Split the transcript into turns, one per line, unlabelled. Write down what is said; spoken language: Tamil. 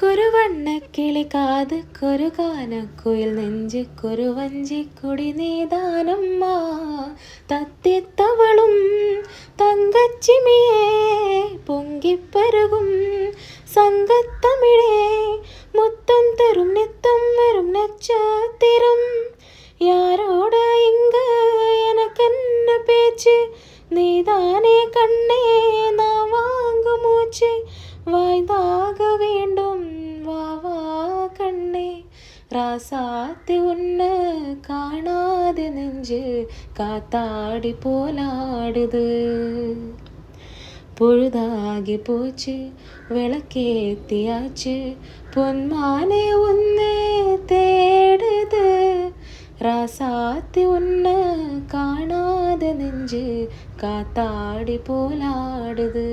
കുറുവണ്ണക്കിളി കാതുക്കൊരു കാനക്കുയിൽ നെഞ്ചുക്കൊരു വഞ്ചിക്കൊടി നീതാനമ്മ തത്തിത്തവളും തങ്കച്ചിമിയേ പൊങ്കിപ്പരുകും സംഘത്തമിഴേ മുത്തം തരും നിത്തം വരും നക്ഷത്തിരം யாரோட இங்க எனக்கென்ன பேச்சு நீதானே கண்ணே நான் வாங்கு மூச்சு வாய்ந்தாக வேண்டும் வா வா கண்ணே ராசாத்தி உன்னை காணாத நெஞ்சு காத்தாடி போலாடுது பொழுதாகி போச்சு விளக்கேத்தியாச்சு பொன்மானே உன்னை தேடுது ராசாத்தி உன்னை காணாத நெஞ்சு காத்தாடி போலாடுது.